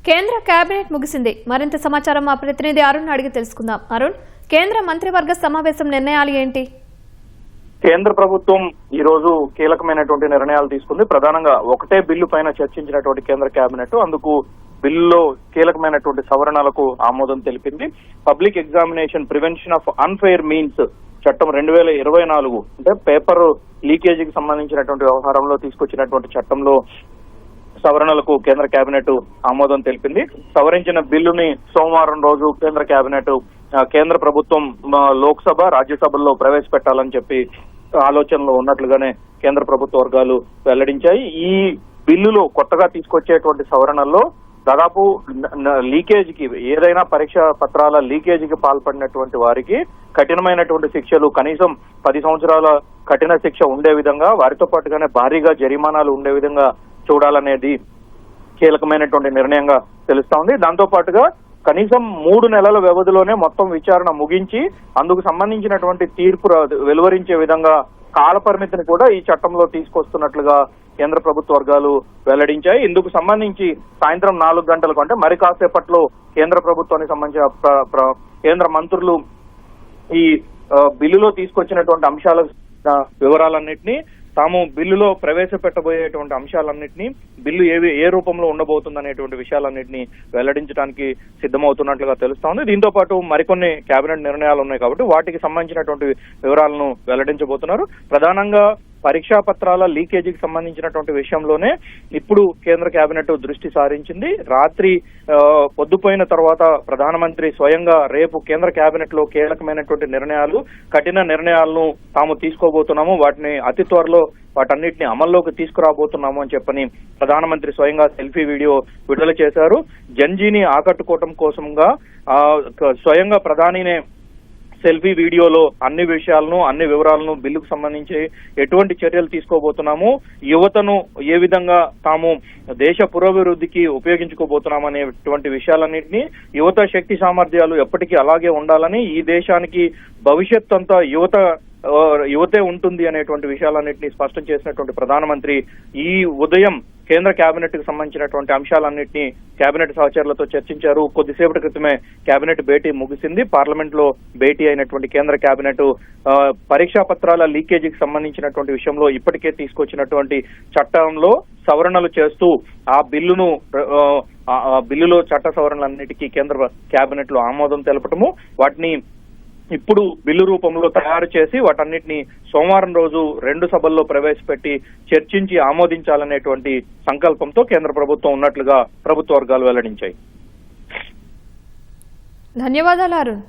కేంద్ర కేబినెట్ ముగిసింది. మరింత సమాచారం మా ప్రతినిధి అరుణ్ అడిగి తెలుసుకుందాం. అరుణ్, కేంద్ర మంత్రివర్గ సమావేశం నిర్ణయాలు ఏంటి? కేంద్ర ప్రభుత్వం ఈ రోజు కీలకమైనటువంటి నిర్ణయాలు తీసుకుంది. ప్రధానంగా ఒకటే బిల్లు పైన చర్చించినటువంటి కేంద్ర కేబినెట్ అందుకు బిల్లులో కీలకమైనటువంటి సవరణలకు ఆమోదం తెలిపింది. Public examination prevention of unfair means చట్టం 2024 అంటే పేపర్ లీకేజీకి సంబంధించినటువంటి వ్యవహారంలో తీసుకొచ్చినటువంటి చట్టంలో సవరణలకు కేంద్ర కేబినెట్ ఆమోదం తెలిపింది. సవరించిన బిల్లుని సోమవారం రోజు కేంద్ర ప్రభుత్వం లోక్సభ రాజ్యసభల్లో ప్రవేశపెట్టాలని చెప్పి ఆలోచనలో ఉన్నట్లుగానే కేంద్ర ప్రభుత్వ వర్గాలు వెల్లడించాయి. ఈ బిల్లులో కొత్తగా తీసుకొచ్చేటువంటి సవరణల్లో దాదాపు లీకేజీకి ఏదైనా పరీక్ష పత్రాల లీకేజీకి పాల్పడినటువంటి వారికి కఠినమైనటువంటి శిక్షలు కనీసం 10 సంవత్సరాల కఠిన శిక్ష ఉండే విధంగా వారితో పాటుగానే భారీగా జరిమానాలు ఉండే విధంగా చూడాలనేది కీలకమైనటువంటి నిర్ణయంగా తెలుస్తా ఉంది. దాంతో పాటుగా కనీసం 3 నెలల వ్యవధిలోనే మొత్తం విచారణ ముగించి అందుకు సంబంధించినటువంటి తీర్పు వెలువరించే విధంగా కాల పరిమితిని కూడా ఈ చట్టంలో తీసుకొస్తున్నట్లుగా కేంద్ర ప్రభుత్వ వర్గాలు వెల్లడించాయి. ఇందుకు సంబంధించి సాయంత్రం 4 గంటలకు అంటే మరి కాసేపట్లో కేంద్ర ప్రభుత్వానికి సంబంధించిన కేంద్ర మంత్రులు ఈ బిల్లులో తీసుకొచ్చినటువంటి అంశాల వివరాలన్నింటినీ తాము బిల్లులో ప్రవేశపెట్టబోయేటువంటి అంశాలన్నింటినీ బిల్లు ఏ రూపంలో ఉండబోతుందనేటువంటి విషయాలన్నింటినీ వెల్లడించడానికి సిద్ధమవుతున్నట్లుగా తెలుస్తోంది. దీంతో పాటు మరికొన్ని కేబినెట్ నిర్ణయాలు ఉన్నాయి కాబట్టి వాటికి సంబంధించినటువంటి వివరాలను వెల్లడించబోతున్నారు. ప్రధానంగా పరీక్షా పత్రాల లీకేజీకి సంబంధించినటువంటి విషయంలోనే ఇప్పుడు కేంద్ర కేబినెట్ దృష్టి సారించింది. రాత్రి పొద్దుపోయిన తర్వాత ప్రధానమంత్రి స్వయంగా రేపు కేంద్ర కేబినెట్ లో కీలకమైనటువంటి నిర్ణయాలు కఠిన నిర్ణయాలను తాము తీసుకోబోతున్నాము, వాటిని అతి త్వరలో వాటన్నిటిని అమల్లోకి తీసుకురాబోతున్నాము అని చెప్పని ప్రధానమంత్రి స్వయంగా సెల్ఫీ వీడియో విడుదల చేశారు. జన్జీని ఆకట్టుకోవటం కోసంగా స్వయంగా ప్రధానినే సెల్ఫీ వీడియోలో అన్ని విషయాలను అన్ని వివరాలను బిల్లుకు సంబంధించి ఎటువంటి చర్యలు తీసుకోబోతున్నాము, యువతను ఏ విధంగా తాము దేశ పురోభివృద్ధికి ఉపయోగించుకోబోతున్నాం అనేటువంటి విషయాలన్నింటినీ యువత శక్తి సామర్థ్యాలు ఎప్పటికీ అలాగే ఉండాలని, ఈ దేశానికి భవిష్యత్ అంతా యువతే ఉంటుంది అనేటువంటి విషయాలన్నింటినీ స్పష్టం చేసినటువంటి ప్రధానమంత్రి ఈ ఉదయం కేంద్ర కేబినెట్ కు సంబంధించినటువంటి అంశాలన్నింటినీ కేబినెట్ సహచరులతో చర్చించారు. కొద్దిసేపటి క్రితమే కేబినెట్ భేటీ ముగిసింది. పార్లమెంట్ లో భేటీ అయినటువంటి కేంద్ర కేబినెట్ పరీక్షా పత్రాల లీకేజీకి సంబంధించినటువంటి విషయంలో ఇప్పటికే తీసుకొచ్చినటువంటి చట్టంలో సవరణలు చేస్తూ ఆ బిల్లులో చట్ట సవరణలన్నిటికీ కేంద్ర కేబినెట్ లో ఆమోదం తెలపటము, వాటిని ఇప్పుడు బిల్లు రూపంలో తయారు చేసి వాటన్నిటిని సోమవారం రోజు 2 సభల్లో ప్రవేశపెట్టి చర్చించి ఆమోదించాలనేటువంటి సంకల్పంతో కేంద్ర ప్రభుత్వం ఉన్నట్లుగా ప్రభుత్వ వర్గాలు వెల్లడించాయి. ధన్యవాదాలు అరుణ్.